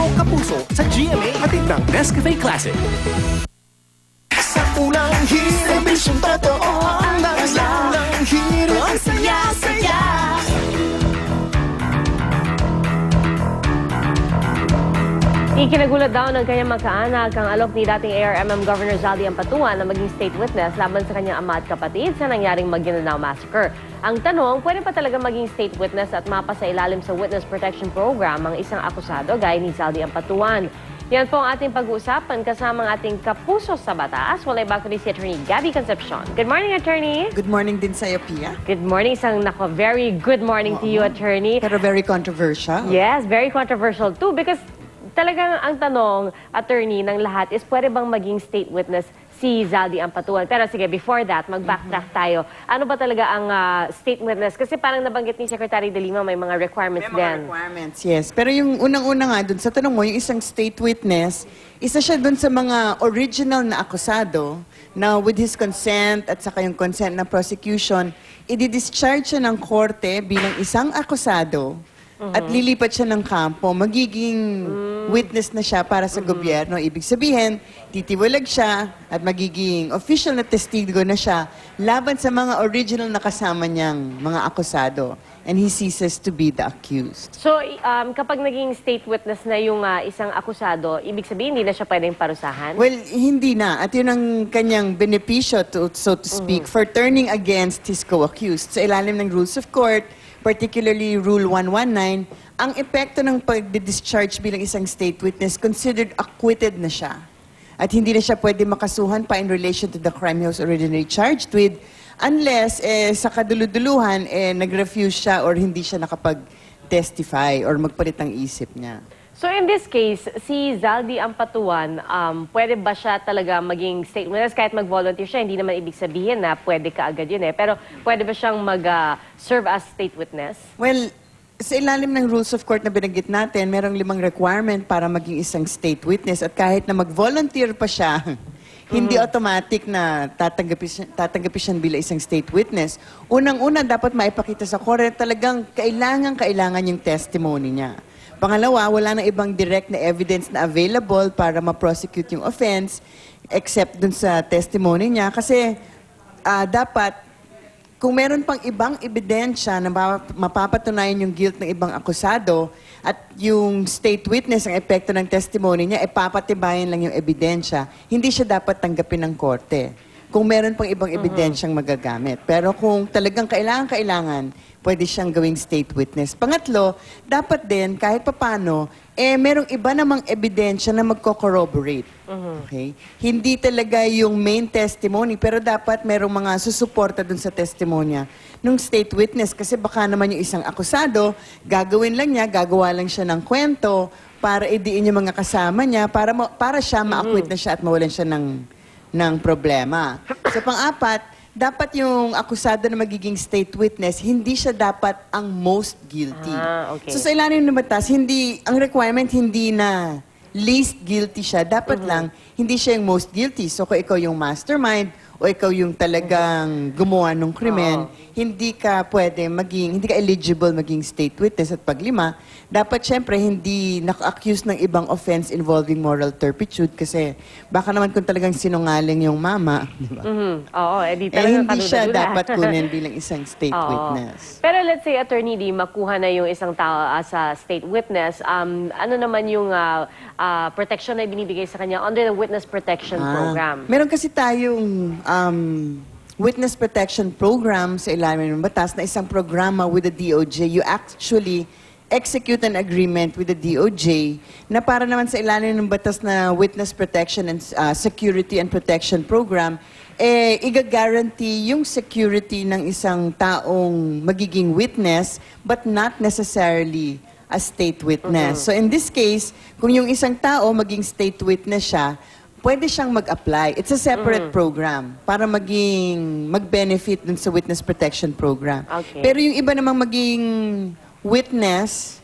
Puro kapuso sa GMA hatid ng Nescafe Classic. Sa unang hirit, ambisyong totoo ang unang hirit, ang saya-saya. Ikinagulat daw ng kanyang magkaanak ang alok ni dating ARMM Governor Zaldy Ampatuan na maging state witness laban sa kanyang ama at kapatid sa nangyaring Maguindanao Massacre. Ang tanong, pwede pa talaga maging state witness at mapasa ilalim sa Witness Protection Program ang isang akusado gaya ni Zaldy Ampatuan? Yan po ang ating pag-uusapan kasama ang ating kapuso sa batas. Walay bago ni si Attorney Gabby Concepcion. Good morning, Attorney. Good morning din sa'yo, Pia. Good morning. Isang very good morning to you, Attorney. Pero very controversial. Yes, very controversial too because talagang ang tanong, Attorney, ng lahat is pwede bang maging state witness si Zaldy Ampatuan? Pero sige, before that, mag-backtrack tayo. Ano ba talaga ang state witness? Kasi parang nabanggit ni Secretary De Lima, may mga requirements din. May mga requirements, yes. Pero yung unang-una nga dun sa tanong mo, yung isang state witness, isa siya dun sa mga original na akusado na with his consent at saka yung consent ng prosecution, i-discharge siya ng korte bilang isang akusado at lilipat siya ng kampo, magiging witness na siya para sa gobyerno. Ibig sabihin, titiwalag siya at magiging official na testigo na siya laban sa mga original na kasama niyang mga akusado. And he ceases to be the accused. So, kapag naging state witness na yung isang akusado, ibig sabihin, hindi na siya pwedeng parusahan? Well, hindi na. At yun ang kanyang benepisyo, so to speak, for turning against his co-accused. Sa ilalim ng rules of court, particularly Rule 119, ang epekto ng pag-discharge bilang isang state witness, considered acquitted na siya. At hindi na siya pwede makasuhan pa in relation to the crime he was originally charged with unless sa kaduluduluhan nag-refuse siya or hindi siya nakapag-testify or magpalit ng isip niya. So in this case, si Zaldy Ampatuan, pwede ba siya talaga maging state witness? Kahit mag-volunteer siya, hindi naman ibig sabihin na pwede ka agad yun eh. Pero pwede ba siyang mag-serve as state witness? Well, sa ilalim ng rules of court na binanggit natin, merong 5 requirement para maging isang state witness. At kahit na mag-volunteer pa siya, hindi automatic na tatanggapin siya bilang isang state witness. Unang-una, dapat maipakita sa korte talagang kailangan yung testimony niya. Pangalawa, wala nang ibang direct na evidence na available para ma-prosecute yung offense except dun sa testimony niya. Kasi dapat, kung meron pang ibang ebidensya na mapapatunayan yung guilt ng ibang akusado at yung state witness, ang epekto ng testimony niya, papatibayan lang yung ebidensya, hindi siya dapat tanggapin ng korte. Kung meron pang ibang ebidensyang magagamit. Pero kung talagang kailangan, pwede siyang gawing state witness. Pangatlo, dapat din, kahit papano, merong iba namang ebidensya na magko-corroborate. Okay? Hindi talaga yung main testimony, pero dapat merong mga susuporta dun sa testimonya nung state witness. Kasi baka naman yung isang akusado, gagawin lang niya, gagawa lang siya ng kwento para idiin yung mga kasama niya, para siya ma-acquit na siya at mawalan siya ng problema. So pang-apat, dapat yung akusado na magiging state witness, hindi siya dapat ang most guilty. Okay. So sa ilalim ng batas, ang requirement hindi na least guilty siya. Dapat lang, hindi siya yung most guilty. So kung ikaw yung mastermind o ikaw yung talagang gumawa ng krimen, hindi ka eligible maging state witness. At paglima, dapat syempre hindi naka-accuse ng ibang offense involving moral turpitude kasi baka naman kung talagang sinungaling yung mama, di ba? Oo, di talagang hindi siya kaduda-duda. dapat kunin bilang isang state witness. Pero let's say, Attorney, di makuha na yung isang tao as a state witness, ano naman yung protection na binibigay sa kanya under the Witness Protection Program? Meron kasi tayong Witness Protection Program sa ilalim ng batas na isang programa with the DOJ. You actually execute an agreement with the DOJ na para naman sa ilalim ng batas na Witness Protection and Security and Protection Program, i-guarantee yung security ng isang taong magiging witness but not necessarily a state witness. So in this case, kung yung isang tao maging state witness siya, pwede siyang mag-apply. It's a separate program para mag-benefit dun sa Witness Protection Program. Okay. Pero yung iba namang maging witness,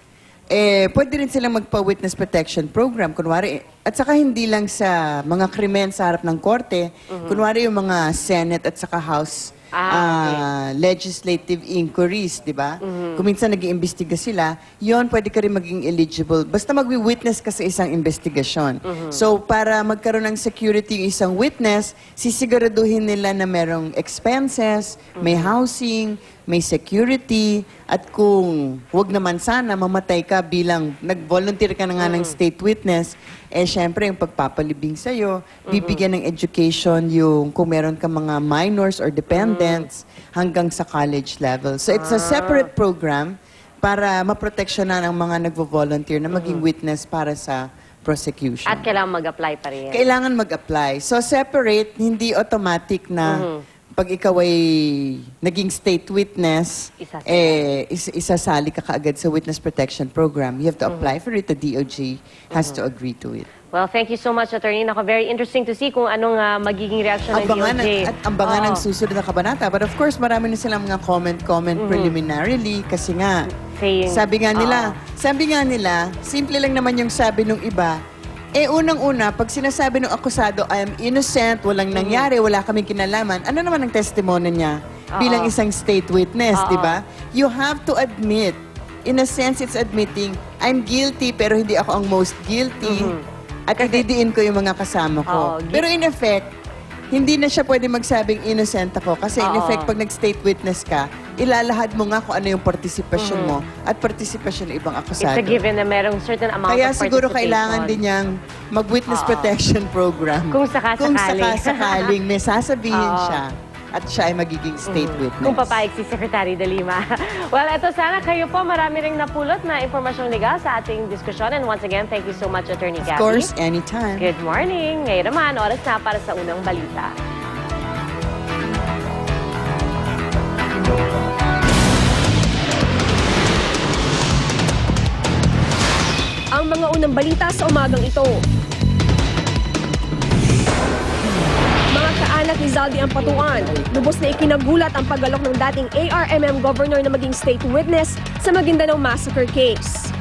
pwede rin silang magpa-Witness Protection Program. Kunwari, at saka hindi lang sa mga krimen sa harap ng korte, kunwari yung mga Senate at saka House legislative inquiries, di ba? Kung minsan nag-iimbestiga sila, yon pwede ka rin maging eligible. Basta magwi-witness ka sa isang investigasyon. So, para magkaroon ng security yung isang witness, sisiguraduhin nila na merong expenses, may housing, may security, at kung wag naman sana, mamatay ka bilang nag-volunteer ka na nga ng state witness, eh syempre yung pagpapalibing sa'yo, bibigyan ng education yung kung meron ka mga minors or dependents hanggang sa college level. So it's a separate program para maproteksyonan ang mga nagvo-volunteer na maging witness para sa prosecution. At kailangan mag-apply pa rin. Kailangan mag-apply. So separate, hindi automatic na pag ikaw ay naging state witness, isasali ka kaagad sa Witness Protection Program. You have to apply for it. The DOJ has to agree to it. Well, thank you so much, Attorney. Nako, very interesting to see kung anong magiging reaction ng DOJ. At ambangan ng susunod na kabanata. But of course, marami na silang mga comment preliminarily kasi nga, sabi nga nila, simple lang naman yung sabi nung iba, unang-una, pag sinasabi ng akusado, I am innocent, walang nangyari, wala kaming kinalaman, ano naman ang testimony niya bilang isang state witness, di ba? You have to admit, in a sense, it's admitting, I'm guilty, pero hindi ako ang most guilty, at ididiin ko yung mga kasama ko. Pero in effect, hindi na siya pwede magsabing innocent ako kasi in effect, pag nag-state witness ka, ilalahad mo nga kung ano yung participation mo at participation ng ibang akusado. It's a given na merong certain amount Kaya of participation. siguro kailangan din niyang mag-witness protection program. Kung saka-sakaling may sasabihin siya at siya ay magiging state witness. Kung papayag si Secretary De Lima. Well, eto sana kayo po marami ring napulot na impormasyong legal sa ating diskusyon. And once again, thank you so much, Attorney Gabby. Of course, anytime. Good morning. Ngayon naman, oras na para sa unang balita. Ang mga unang balita sa umagang ito. Mga kaanak ni Zaldi Ampatuan, lubos na ikinagulat ang pag-alok ng dating ARMM governor na maging state witness sa Maguindanao Massacre case.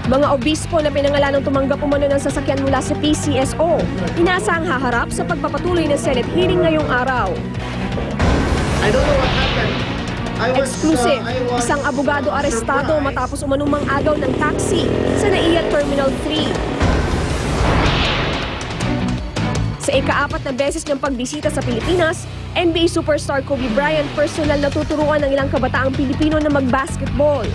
Mga obispo na pinangalanang tumanggap umano ng sasakyan mula sa PCSO, inaasahang haharap sa pagpapatuloy ng Senate hearing ngayong araw. I don't know what happened. Exclusive, isang abogado arestado matapos umanumang agaw ng taxi sa NAIA Terminal 3. Sa ika-4 na beses niyang pagbisita sa Pilipinas, NBA superstar Kobe Bryant personal na tuturuan ng ilang kabataang Pilipino na mag-basketball.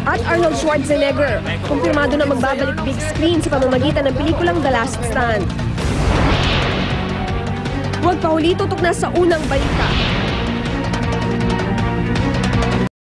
At Arnold Schwarzenegger, kumpirmado na magbabalik big screen sa pamamagitan ng pelikulang The Last Stand. Huwag pa huli, tutok na sa unang balita.